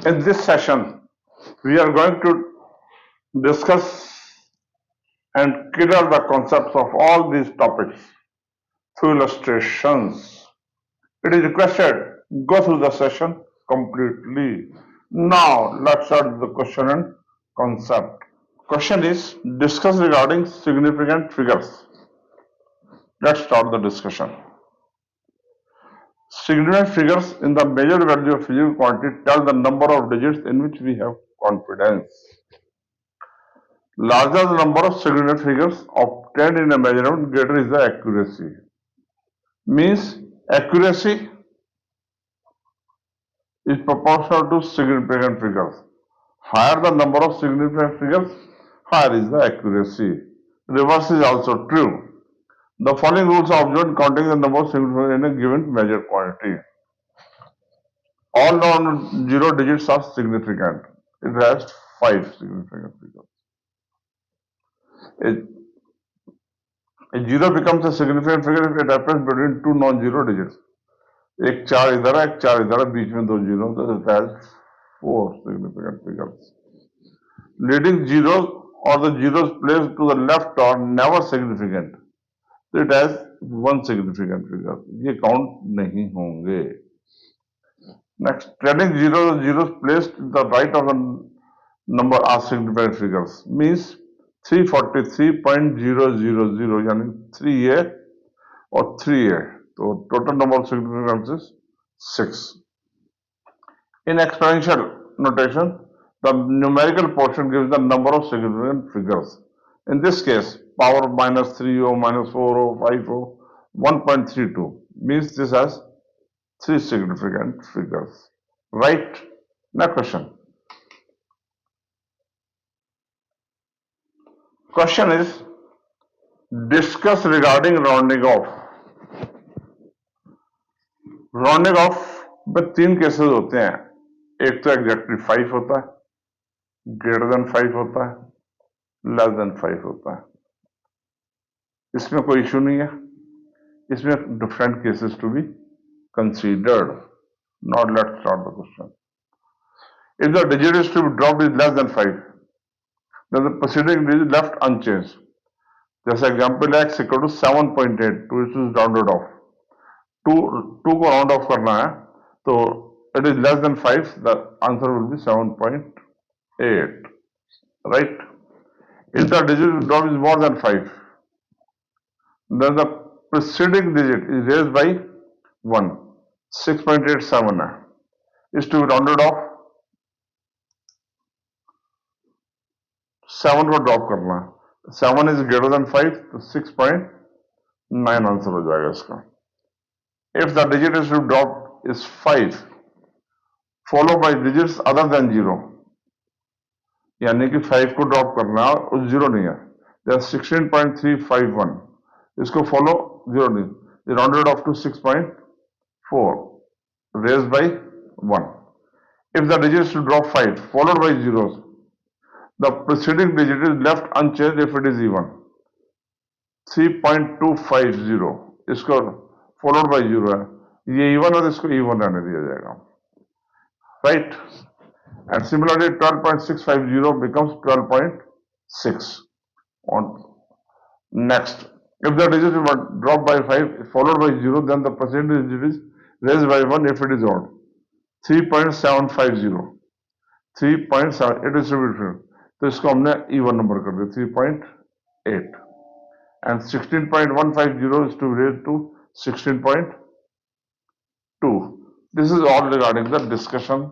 In this session, we are going to discuss and clear the concepts of all these topics through illustrations. It is requested go through the session completely. Now, let's start the question and concept. Question is discuss regarding significant figures. Let's start the discussion. Significant figures in the measured value of physical quantity tell the number of digits in which we have confidence. Larger the number of significant figures obtained in a measurement, greater is the accuracy. Means accuracy is proportional to significant figures. Higher the number of significant figures, higher is the accuracy. Reverse is also true. The following rules are observed counting the number of significant in a given measured quantity. All non-zero digits are significant. It has 5 significant figures. A zero becomes a significant figure if it happens between two non-zero digits. एक 4 इधर है, एक 4 इधर है, बीच में 2 zero, तो it has 4 significant figures. Leading zeros or the zeros placed to the left are never significant. So it has 1 significant figure. ये count नहीं होंगे. Next, trailing zeros placed to the right of the number are significant figures. Means 343.000 यानी 3A और 3A. So total number of significants is 6. In exponential notation, the numerical portion gives the number of significant figures. In this case, power minus 3O, minus 4O, 5O, 1.32 means this has 3 significant figures. Right? Next question. Question is discuss regarding rounding off. Rounding off में 3 cases होते हैं. एक तो exactly 5 होता है, greater than 5 होता है, less than 5 होता है. इसमें कोई इशू नहीं है. इसमें different cases to be considered. Not let's start the question. If the digit is to be dropped is less than 5, then the preceding digit left unchanged. जैसे एग्जांपल है x equal to 7.8, two is rounded off. 2 को round off करना है, तो it is less than 5, the answer will be 7.8. Right? If the digit drop is more than 5, then the preceding digit is raised by 1. 6.87 है, is to be rounded off. 7 को drop करना है. 7 is greater than 5, तो 6.9 answer हो जाएगा इसका. If the digit is to drop is 5, followed by digits other than 0, यानी कि 5 को ड्रॉप करना है और 0 नहीं है, then 16.351, इसको फॉलो 0 नहीं, rounded off to 6.4, raised by 1. If the digit is to drop 5, followed by zeros, the preceding digit is left unchanged if it is even. 3.250, इसको फॉलोड बाई 0 है, ये इवन और इसको इवन रहने दिया जाएगा. Right? And similarly 12.650 becomes 12.6. on next, if the digit is dropped by 5 followed by 0, then the percentage digit is raised by 1 if it is odd. 3.750, 3.7, it is different, तो इसको हमने इवन नंबर कर दिया 3.8. and 16.150 is to raise to 16.2. This is all regarding the discussion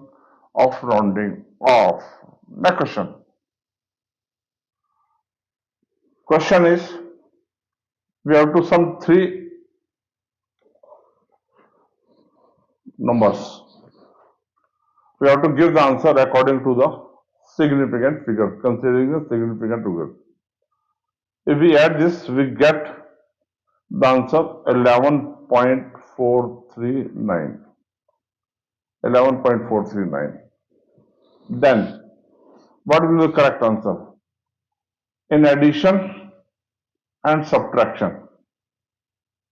of rounding off. Next question. Question is, we have to sum 3 numbers. We have to give the answer according to the significant figure, considering the significant figure. If we add this, we get the answer 11.439. 11.439. Then, what will be the correct answer? In addition and subtraction.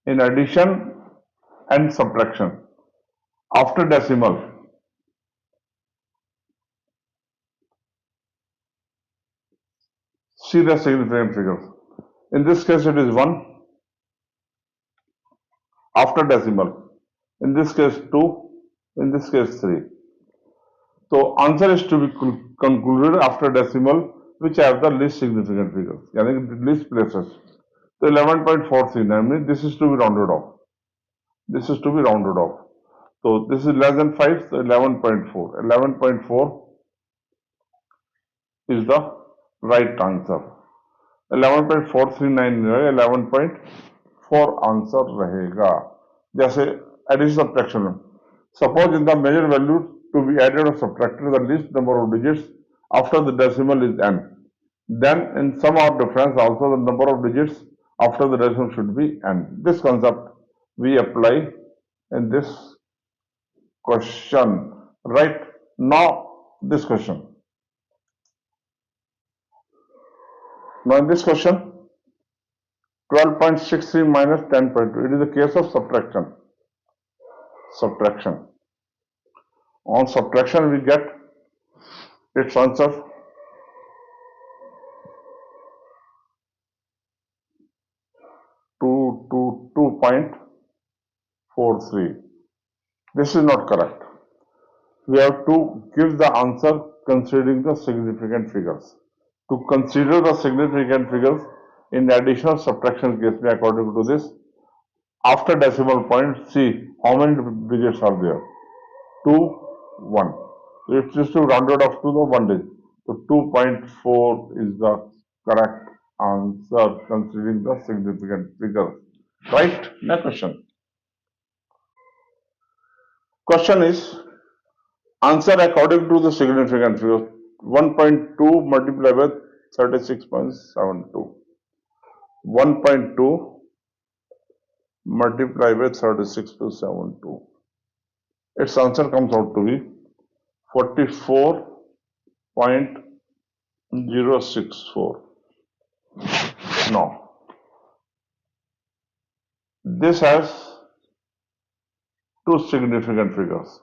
In addition and subtraction. After decimal. see the significant figures. In this case, it is 1 after decimal. In this case, 2. In this case, 3. So answer is to be concluded after decimal, which have the least significant figures, yani least places. So 11.439 means this is to be rounded off. This is to be rounded off. So this is less than 5, so 11.4. 11.4 is the right answer. 11.439 11.4 answer रहेगा. जैसे addition subtraction में, suppose in the measure value to be added or subtracted the least number of digits after the decimal is n, then in sum or difference also the number of digits after the decimal should be n. This concept we apply in this question. Right now, this question. Now in this question, 12.63 minus 10.2. It is a case of subtraction. Subtraction. On subtraction, we get its answer 2.43. This is not correct. We have to give the answer considering the significant figures. To consider the significant figures in addition or subtraction case, according to this, after decimal point, see how many digits are there. 2, 1. So it is to rounded off to the 1 digit. So 2.4 is the correct answer considering the significant figure. Right? Next question. Question is, answer according to the significant figure. 1.2 multiplied by 36.72. 1.2 multiplied by 36.72. Its answer comes out to be 44.064. Now, this has two significant figures.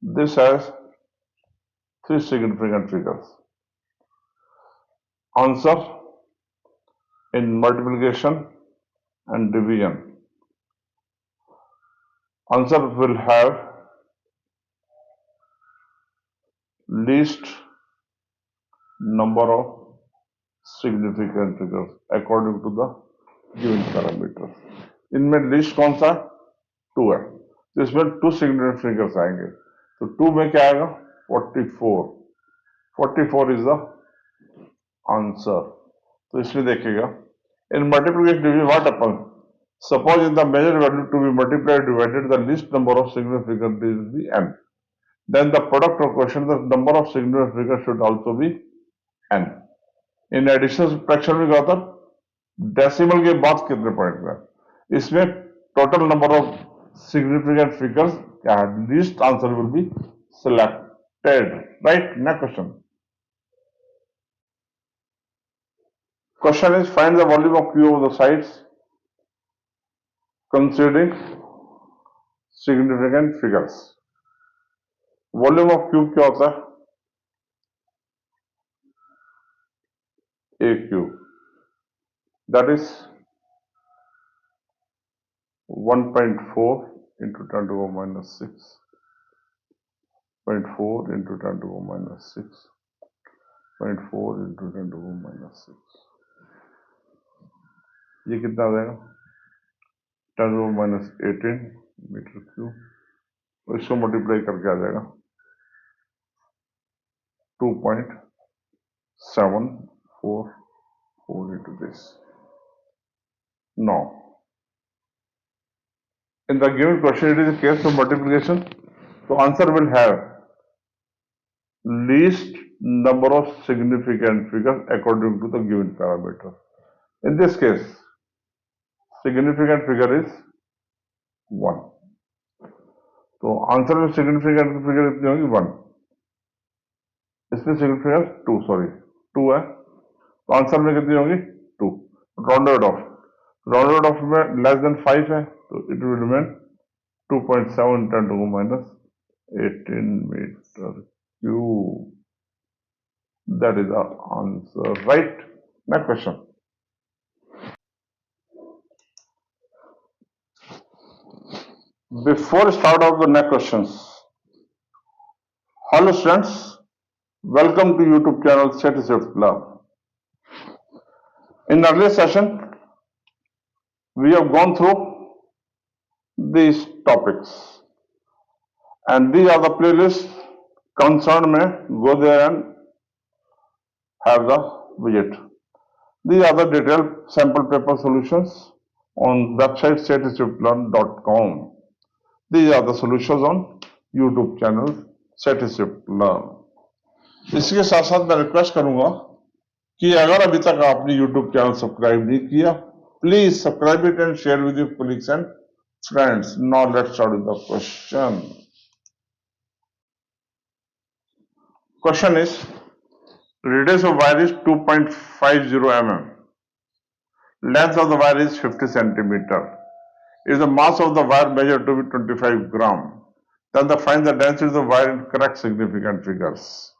This has three significant figures. Answer in multiplication and division. Answer will have least number of significant figures according to the given parameters. इनमें list कौन सा 2 है, तो इसमें 2 significant figures आएंगे. तो 2 में क्या आएगा 44. 44 इज द आंसर. तो इसमें देखिएगा in multiplication division what happen, suppose in the measure value to be multiplied divided the least number of significant digits be n, then the product of question the number of significant figures should also be n. In addition subtraction में क्या होता है, decimal के बाद कितने point में, इसमें total number of significant figures क्या है, least answer will be selected. Right. Next question. Question is, find the volume of Q of the sides considering significant figures. Volume of Q क्या होता है, AQ, that is 1.4 into 10 to the power minus 6, 0.4 into 10 to the power minus 6, 0.4 into 10 to the power minus 6. ये कितना आ जाएगा 10 to the power minus 18 meter cube, और इसको multiply करके आ जाएगा 2.744 into this. Now, in the given question, it is a case of multiplication. So answer will have least number of significant figures according to the given parameter. In this case, significant figure is 1. तो answer में significant figure कितनी होगी 1, इसमें significant 2 sorry 2 है, तो answer में कितनी होगी 2. राउंडेड ऑफ में लेस देन 5 है, तो it will remain 2.7 10 to the minus 18 meter cube. That is the answer. Right? Next question. Before start of the next questions, hello students, welcome to YouTube channel CBSE Class. In earlier session, we have gone through these topics, and these are the playlists concerned. Go there and have the visit. These are the detailed sample paper solutions on website statisticlearn.com. These are the solutions on YouTube channel Statistic Learn. इसके साथ साथ मैं request करूंगा कि अगर अभी तक आपने YouTube चैनल सब्सक्राइब नहीं किया, please subscribe it and share with your colleagues and friends. Now let's start with the question. Question is, radius of wire is 2.50 mm. Length of the wire is 50 centimeter. If the mass of the wire measured to be 25 gram, then find the density of the wire in correct significant figures.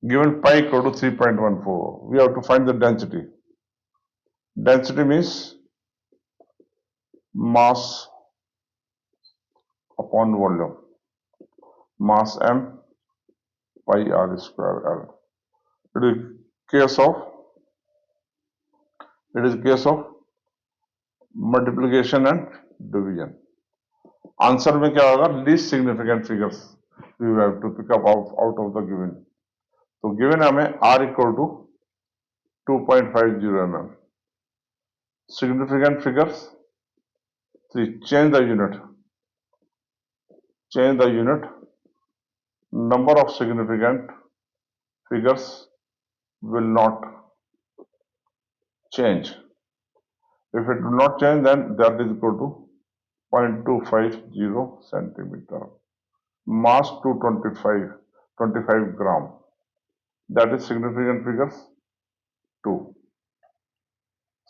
Given pi equal to 3.14, we have to find the density. Density means mass upon volume. Mass m pi r square l. It is case of multiplication and division. Answer में क्या होगा? Least significant figures we have to pick up out of the given. तो given हमें r equal to 2.50 mm. Significant figures 3. Change the unit. Number of significant figures will not change. If it will not change, then that is equal to 0.250 centimeter. Mass 25 gram. That is significant figures 2.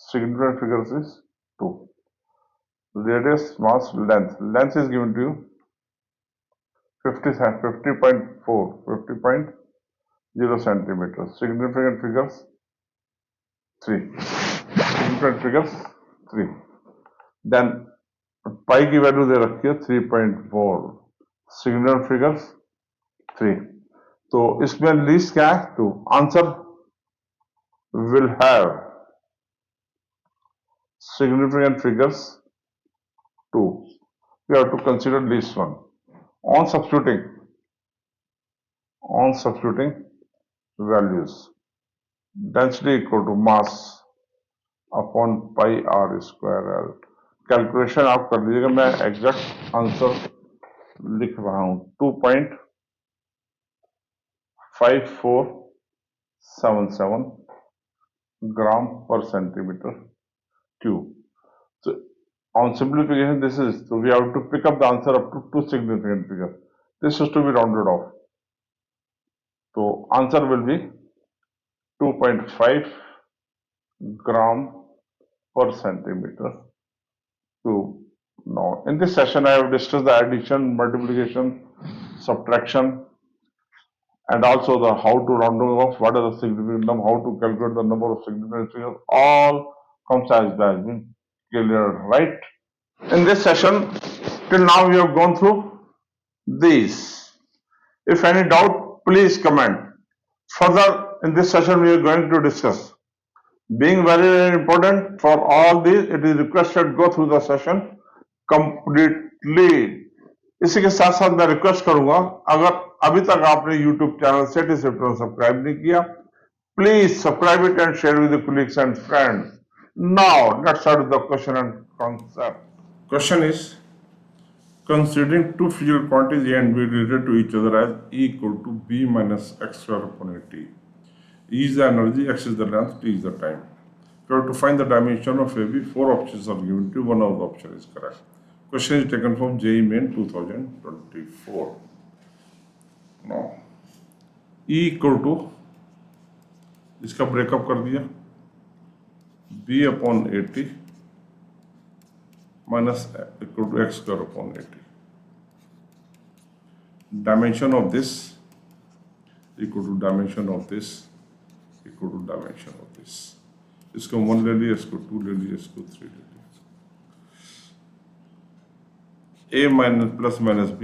Significant figures is 2. Radius, mass, length. Length is given to you 50.0 centimeters. Significant figures 3. Significant figures 3. Then pi की value दे रखी है 3.4. Significant figures 3. तो इसमें least क्या है? तो answer will have significant figures 2. We have to consider least one. On substituting values, density equal to mass upon pi r square l. Calculation आप कर लीजिएगा, मैं एग्जैक्ट आंसर लिख रहा हूं. 2.5477 gram per centimeter cube. So on simplification, this is, so we have to pick up the answer up to 2 significant figures. This is to be rounded off. So answer will be 2.5 gram per centimeter cube. Now in this session I have discussed the addition, multiplication, subtraction, and also the how to round off, what are the significant number, how to calculate the number of significant figures. All comes as that been clear, right? In this session till now we have gone through these. If any doubt, please comment. Further in this session we are going to discuss. Being very, very important for all these, it is requested go through the session completely. इसी के साथ साथ मैं request करूंगा, अगर अभी तक आपने YouTube channel CBSE Class subscribe नहीं किया, please subscribe it and share with your colleagues and friends. Now let's start with the question and concept. Question is, considering two physical quantities A and B related to each other as E equal to B minus X square upon AT. E is the energy, X is the length, T is the time. If you have to find the dimension of AB, 4 options are given to you, one of the options is correct. Question is taken from JEE Main 2024. Now, E equal to, इसका breakup कर दिया, B upon AT minus equal to X square upon AT. Dimension of this equal to dimension of this equal to dimension of this. इसको 1 ले लिया, इसको 2 ले लिया, इसको 3 ले लिया. A minus plus minus B.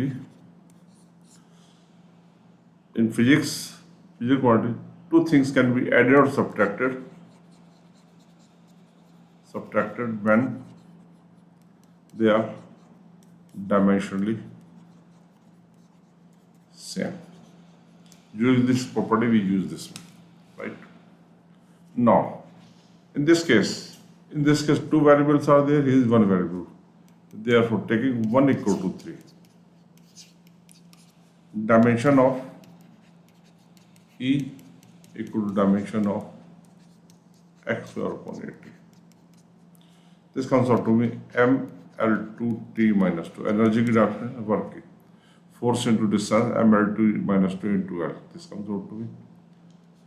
In physics quantity, two things can be added or subtracted when they are dimensionally same. Use this property, we use this one, right? Now, in this case, two variables are there, here is one variable. Therefore, taking 1 equal to 3, dimension of E equal to dimension of x square upon 80. This comes out to be mL2T minus 2. Energy की direction है work की. Force into distance mL2 minus 2 into L. This comes out to be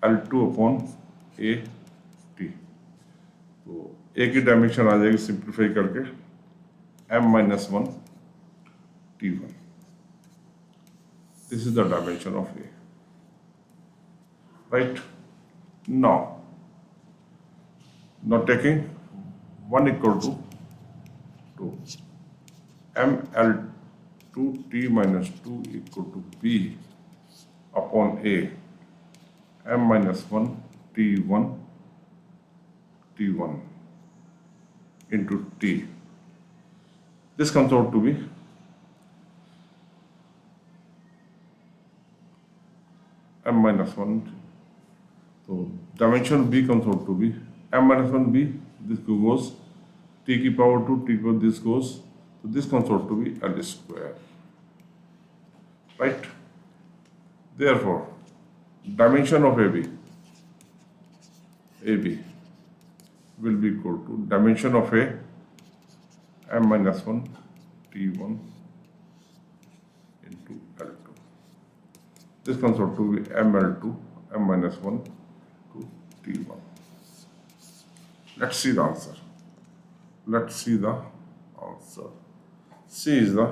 L2 upon AT. तो A की dimension आ जाएगी simplify करके m minus 1 T1. This is the dimension of A. Right? Now taking 1 equal to 2, mL2T minus 2 equal to B upon A, m minus 1 T1 into T. This comes out to be m minus 1. So dimension B comes out to be m minus 1B. This goes t की power 2, t power this goes. So this comes out to be L square. Right? Therefore, dimension of AB will be equal to dimension of A m minus 1 T1 into L2. This comes out to be mL2 m minus 1 to T1. Let's see the answer. C is the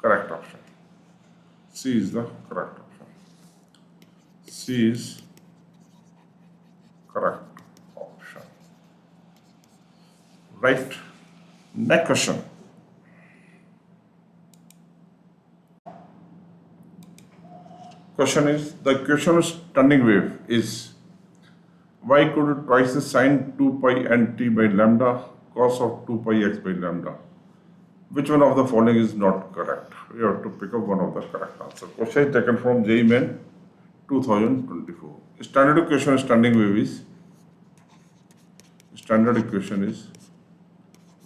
correct option. C is correct. Option. Right. Next question. Question is, the equation of standing wave is y equal to twice the sine 2 pi nt by lambda cos of 2 pi x by lambda. Which one of the following is not correct? We have to pick up one of the correct answer. Question is taken from JEE Main 2024. Standard equation of standing wave is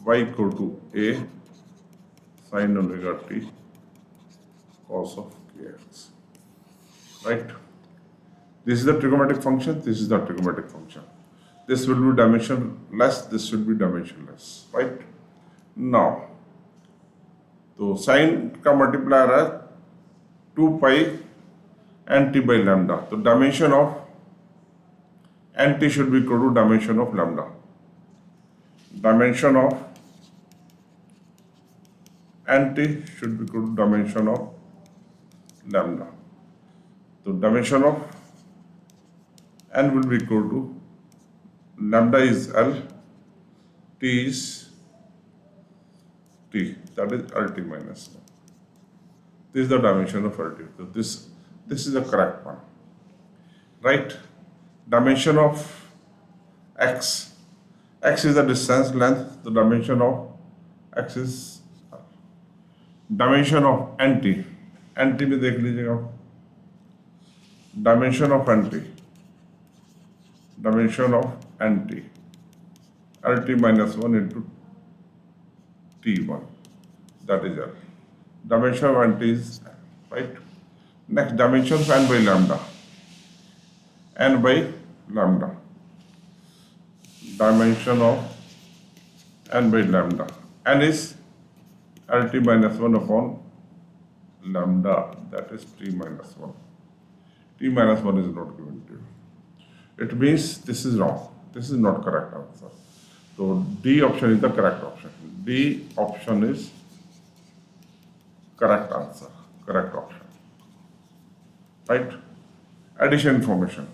y equal to a sin omega t cos of kx. Right? This is the trigonometric function, this is the trigonometric function. This will be dimensionless, this should be dimensionless. Right? Now, तो sine का multiplier है 2 pi n t by lambda. तो dimension of n t should be equal to dimension of lambda. Dimension of n t should be equal to dimension of lambda. तो dimension of n will be equal to lambda is l, t is t, that is LT minus 1. This is the dimension of LT. So this is the correct one. Right? Dimension of x. X is the distance length. The dimension of x is dimension of nt. nt में देख लीजिएगा. Dimension of nt. Dimension of nt. LT minus 1 into T1, that is L. Dimension of nt is right. Next, dimension of n by lambda. N by lambda. Dimension of n by lambda. N is LT minus 1 upon lambda, that is T minus 1. T minus 1 is not given to you. It means this is wrong. This is not correct answer. So D option is the correct option. D option is correct answer, correct option. right? Addition information,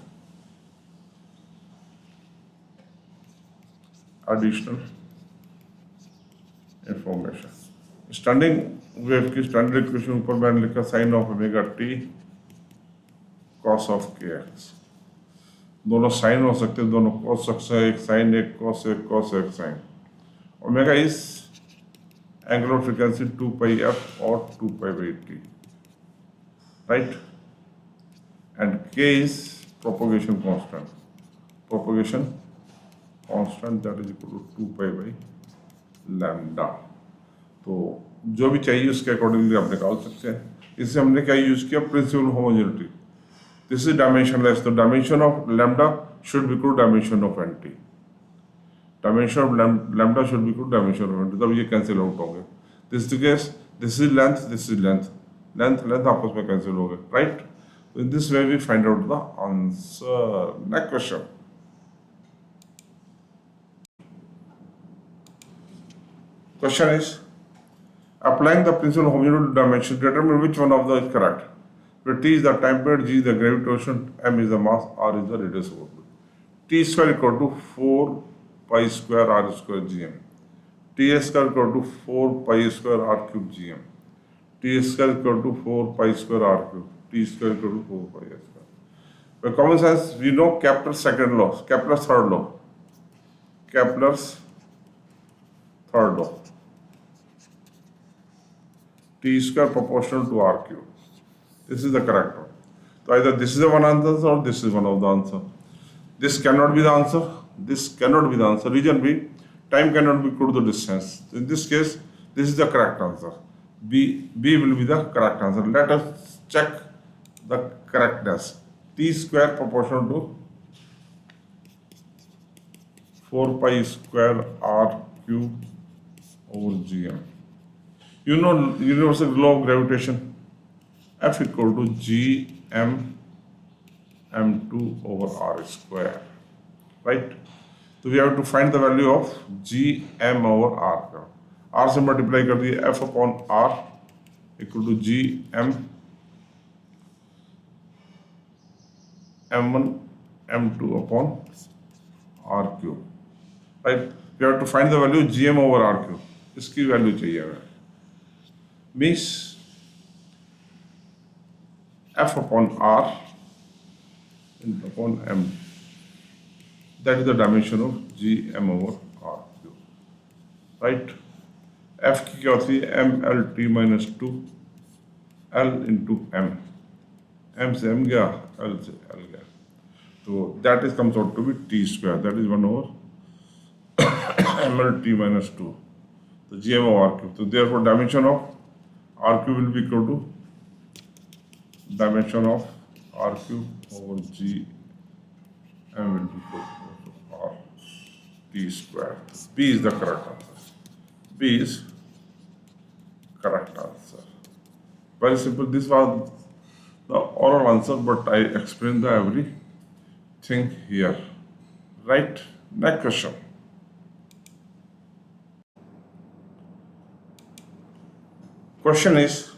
additional information. Standing wave की standard equation ऊपर मैंने लिखा sine of omega T cos of K X. दोनों sine हो सकते हैं, दोनों cos सकते हैं, एक साइन एक कॉस एक sine. Omega is angular frequency 2 pi f और 2 pi by t, right? And k is propagation constant, propagation constant that is equal to 2 pi by lambda. तो जो भी चाहिए उसके अकॉर्डिंगली आप निकाल सकते हैं। इससे हमने क्या यूज किया, principle homogeneity. This is dimensionless, तो dimension of lambda should be equal dimension of n t, dimension of lambda should be equal dimension of n t, तब ये कैंसिल आउट होंगे। This is case, this is length, this is length, length length आपस में cancel हो गए, right? तो in this way we find out the answer. Next question, question is applying the principle of homogeneity to dimension, determine which one of the is correct. Where T is the time period, G is the gravitation, M is the mass, R is the radius of orbit. T square equal to 4 pi square R square GM. T square equal to 4 pi square R cube GM. T square equal to 4 pi square R cube. T square equal to 4 pi square. By common sense, we know Kepler's second law, Kepler's third law. Kepler's third law. T square proportional to R cube. This is the correct one. So either this is the one answer or this is one of the answer. This cannot be the answer. This cannot be the answer. Reason being, time cannot be equal to the distance. In this case, this is the correct answer. B will be the correct answer. Let us check the correctness. T square proportional to 4 pi square R cube over GM. You know universal law of gravitation, F equal to Gm m2 over R square, right? So we have to find the value of Gm over R. R से multiply कर दिए, F upon R equal to Gm m1 m2 upon R cube, right? We have to find the value Gm over R cube. इसकी value चाहिए हमें। Means F upon R upon M. That is the dimension of Gm over R cube, right? F की क्या होती है, MLT minus 2 L into M. M से M गया, L से L गया, तो that is comes out to be T square. That is 1 over MLT minus 2. So Gm over R cube. So therefore dimension of R cube will be equal to dimension of R cube over G M will be equal to R T square. B is the correct answer. B is correct answer. Very simple. This was the oral answer, but I explained the everything here. Right? Next question. Question is,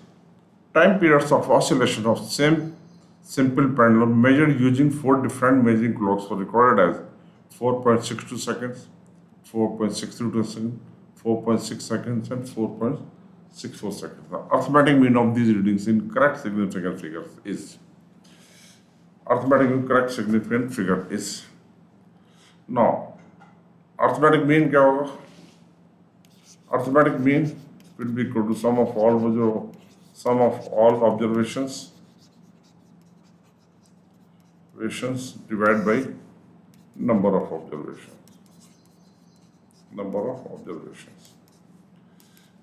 time periods of oscillation of same simple pendulum measured using 4 different measuring clocks were recorded as 4.62 seconds, 4.62 seconds, 4.6 seconds, and 4.64 seconds. The arithmetic mean of these readings in correct significant figures is. Arithmetic mean correct significant figure is. Now, arithmetic mean क्या होगा? Arithmetic mean will be equal to sum of all observations divided by number of observations.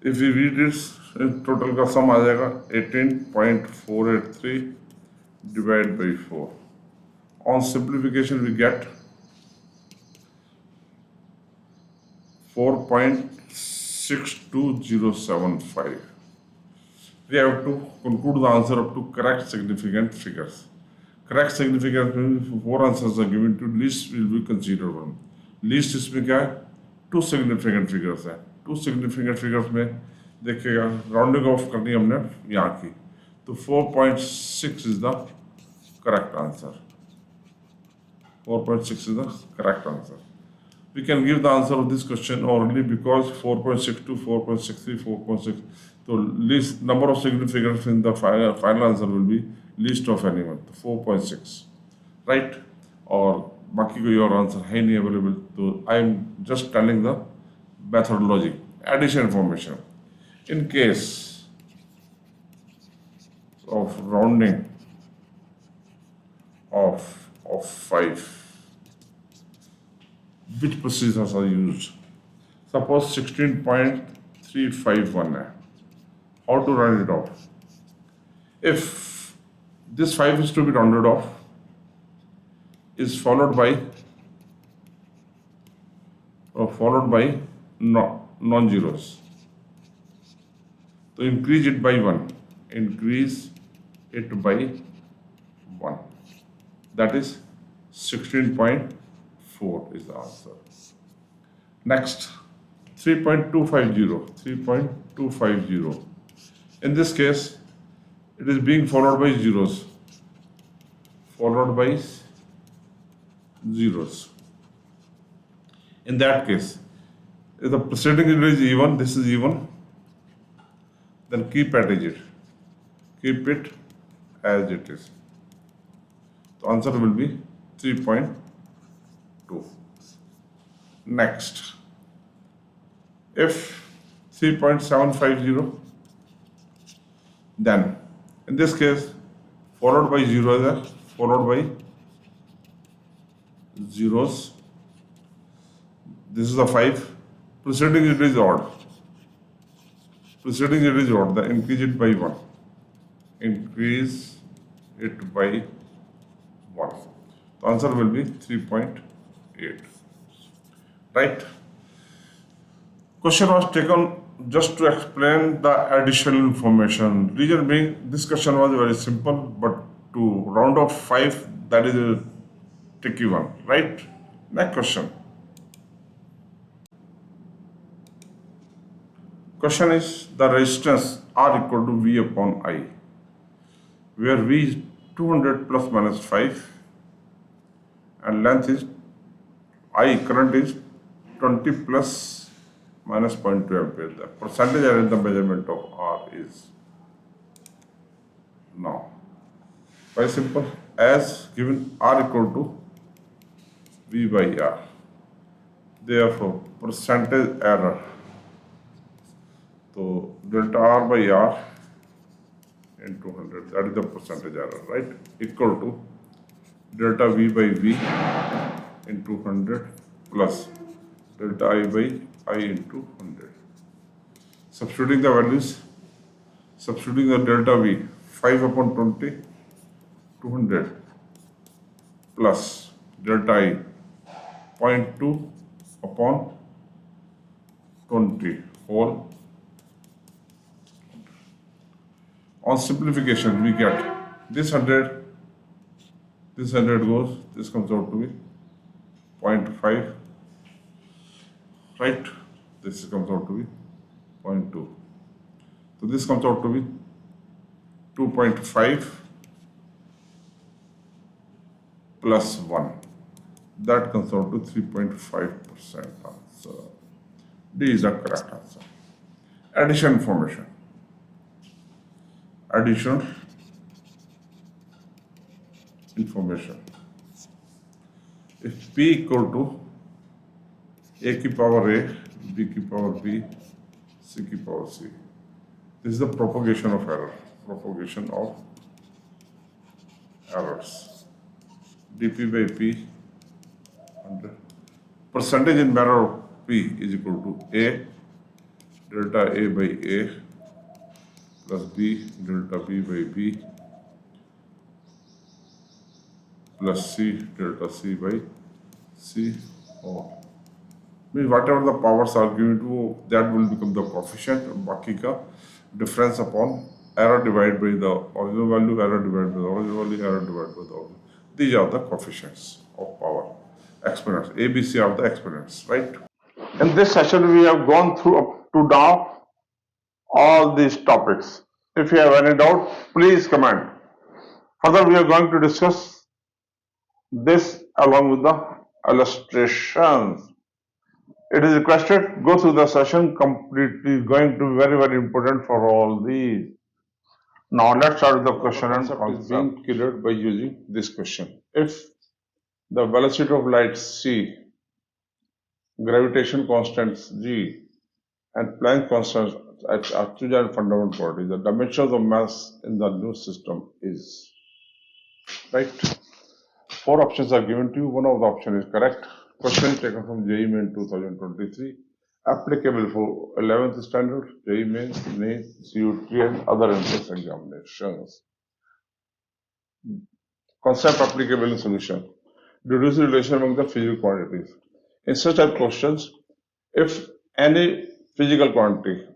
If we read this, total का sum आ जाएगा 18.483 divided by 4. On simplification we get 4.62075. We have to conclude the answer up to correct significant figures. Correct significant means 4 answers are given to, least will be considered one. Least इसमें क्या है, 2 significant figures है. 2 significant figures में देखिएगा rounding off करनी हमने यहाँ की, तो 4.6 is the correct answer. 4.6 is the correct answer. We can give the answer of this question only because 4.62, 4.63, 4.6. So least number of significants in the final answer will be least of anyone, 4.6, right? Or बाकी कोई और answer है नहीं available, तो I am just telling the methodology. Addition information. In case of rounding of 5, which procedures are used? Suppose 16.351 है. How to round it off? If this 5 is to be rounded off, is followed by non-zeros. So increase it by 1. Increase it by 1. That is 16.4 is the answer. Next, 3.250. 3.250. In this case, it is being followed by zeros. Followed by zeros. In that case, if the preceding digit is even, this is even, then keep at it. Keep it as it is. The answer will be 3.2. Next, if 3.750, then in this case, followed by zeros, followed by zeros. This is the 5. Preceding it is odd. Preceding it is odd. Then increase it by 1. Increase it by 1. The answer will be 3.8. Right? Question was taken just to explain the additional information. Reason being, this question was very simple, but to round off 5, that is a tricky one, right? Next question. Question is the resistance R equal to V upon I, where V is 200 plus minus 5 and length is I, current is 20 plus minus 0.2 ampere. The percentage error in the measurement of R is now very simple, as given R equal to V by R. Therefore, percentage error, so delta R by R into 100, that is the percentage error, right? Equal to delta V by V into 100 plus delta I by I into 100. Substituting the values, substituting the delta V, 5 upon 20, 200 plus delta I, 0.2 upon 20 whole. On simplification, we get this 100, this 100 goes, this comes out to be 0.5, right? This comes out to be 0.2. So this comes out to be 2.5 plus 1. That comes out to 3.5% answer. D is the correct answer. Addition information. Additional information. If P equal to A की power A, B की power B, C की power C. This is the propagation of error. Propagation of errors. dP by P under percentage in matter of P is equal to A delta A by A plus B delta B by B plus C delta C by C, or means whatever the powers are given to, that will become the coefficient. बाकी का difference upon error divided by the original value, error divided by the original value, error divided by the original. These are the coefficients of power, exponents. ABC are the exponents, right? In this session, we have gone through up to now all these topics. If you have any doubt, please comment. Further, we are going to discuss this along with the illustrations. It is requested go through the session completely, going to be very, very important for all these. Now let's start with the question and concept is being cleared by using this question. If the velocity of light c, gravitation constants g, and Planck constants are two giant fundamental properties, the dimensions of mass in the new system is, right? Four options are given to you. One of the options is correct. Question is taken from JEE Main 2023. Applicable for 11th standard, JEE Main, NEET, CUET and other entrance examinations. Concept applicable in solution. Deducing relation among the physical quantities. In such type questions, if any physical quantity,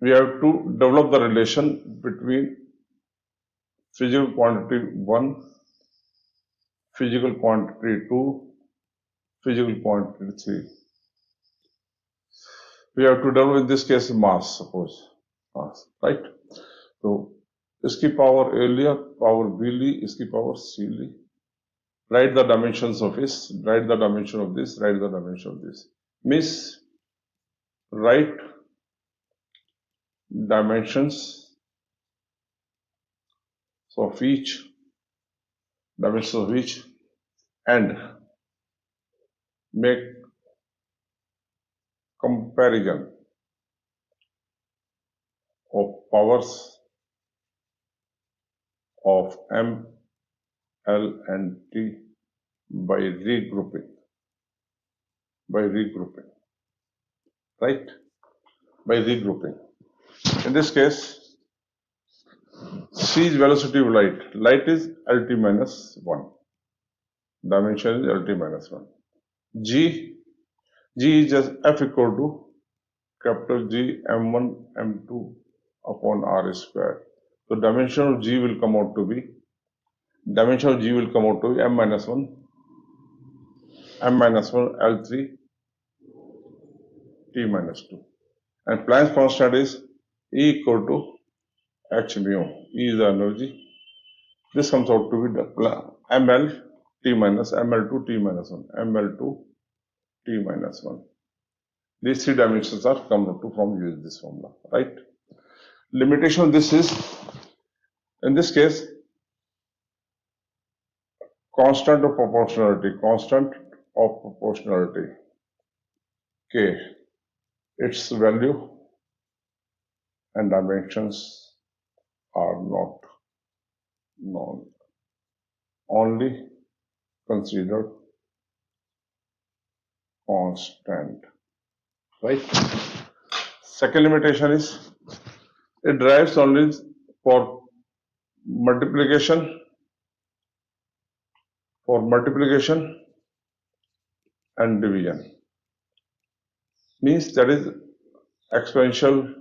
we have to develop the relation between physical quantity 1, physical quantity 2, physical quantity 3. We have to develop in this case mass, suppose mass, right? So इसकी power A लिया, power B ली, इसकी power C Lee. Write the dimensions of this, write the dimension of this, write the dimension of this. Means write dimensions of each, dimensions of each, and make comparison of powers of M, L and T by regrouping, right? By regrouping. In this case, C is velocity of light. Light is LT minus 1. Dimension is LT minus 1. G is just F equal to capital G M1 M2 upon R square. So dimension of G will come out to be M minus 1 L3 T minus 2. And Planck's constant is E equal to H mu. E is the energy. This comes out to be ML T minus ML2 T minus 1. ML2 T minus 1. These three dimensions are come out to from using this formula, right? Limitation of this is, in this case, constant of proportionality, K, its value and dimensions are not known. Only consider constant, right? Second limitation is it derives only for multiplication and division. Means that is exponential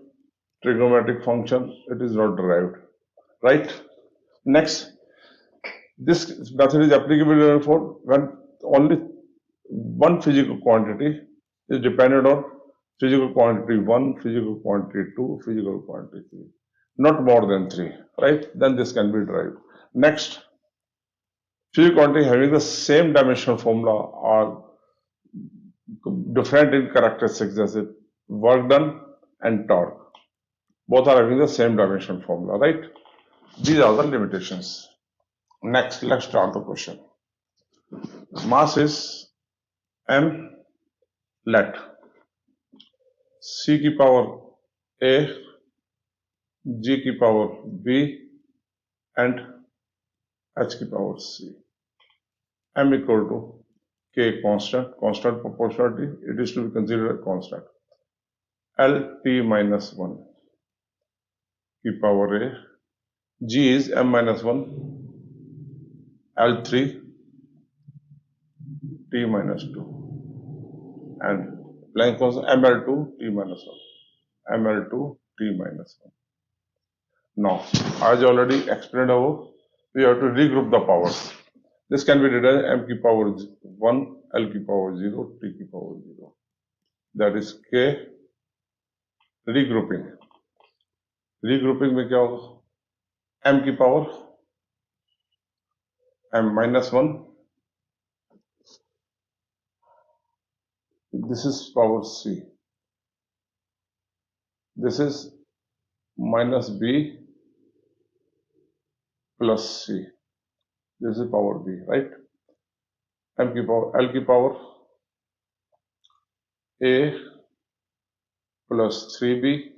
trigonometric function, it is not derived, right? Next, this method is applicable for when only one physical quantity is dependent on physical quantity 1, physical quantity 2, physical quantity 3, not more than 3, right? Then this can be derived. Next, physical quantity having the same dimensional formula are different in characteristics, as it work done and torque. Both are having the same dimensional formula, right? These are the limitations. Next, let's start the question. Mass is M, let C की power A, G की power B and H की power C. M equal to K constant proportionality, it is to be considered a constant. LT minus 1 की power A, G is M minus 1, L3 T minus 2 and Planck constant ML2 T minus 1, ML2 T minus 1. Now, as already explained above, we have to regroup the powers. This can be written as M की power 1, L की power 0, T की power 0. That is K regrouping. Regrouping में क्या होगा? M की power m minus 1, this is power c, this is minus b plus c, this is power b, right? m की power, l की power a plus 3b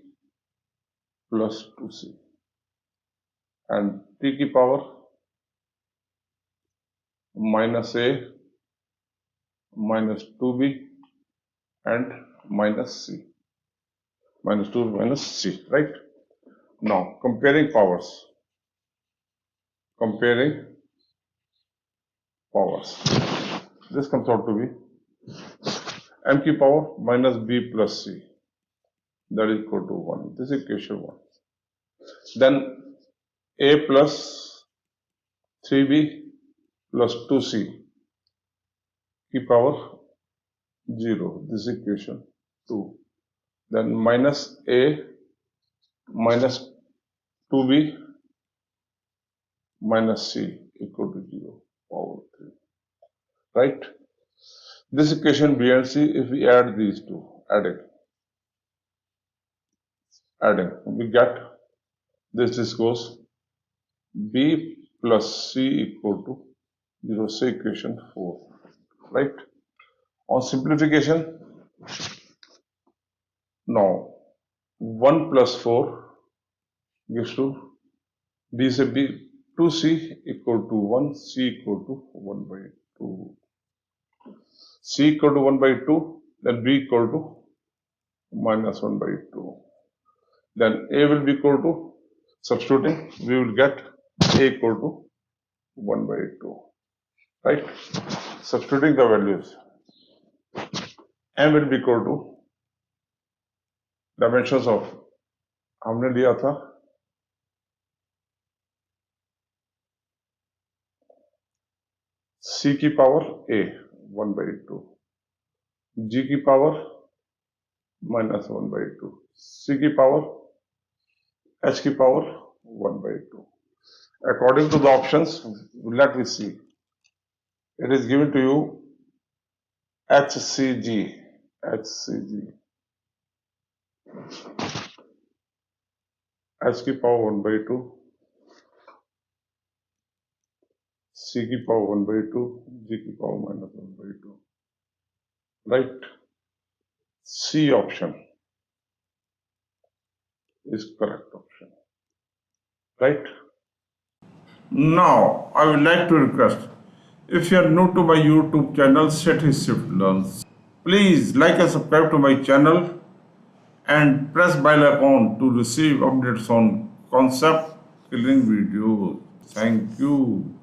plus 2c, and t की power minus a minus 2b and minus c, minus 2 minus c, right? Now comparing powers, this comes out to be m की power minus b plus c, that is equal to 1. This is equation 1. Then a plus 3b plus 2c की power 0, this is equation 2. Then minus a minus 2b minus c equal to 0, power 3, right? This equation b and c, if we add these two, adding, we get this goes b plus c equal to 0, say equation 4, right? On simplification, now 1 plus 4 gives to b से b 2c equal to 1, c equal to 1 by 2, c equal to 1 by 2, then b equal to minus 1 by 2. Then a will be equal to, substituting, we will get a equal to 1 by 2, right? Substituting the values, m will be equal to dimensions of, हमने लिया था c की power a 1 by 2, g की power minus 1 by 2, c की power h की power 1 by 2. According to the options, let me see. It is given to you HCG, h की power 1 by 2, c की power 1 by 2, g की power minus 1 by 2, right? C option is correct option, right? Now, I would like to request, if you are new to my YouTube channel, Sethi Shift Learns, please like and subscribe to my channel and press bell icon to receive updates on concept killing videos. Thank you.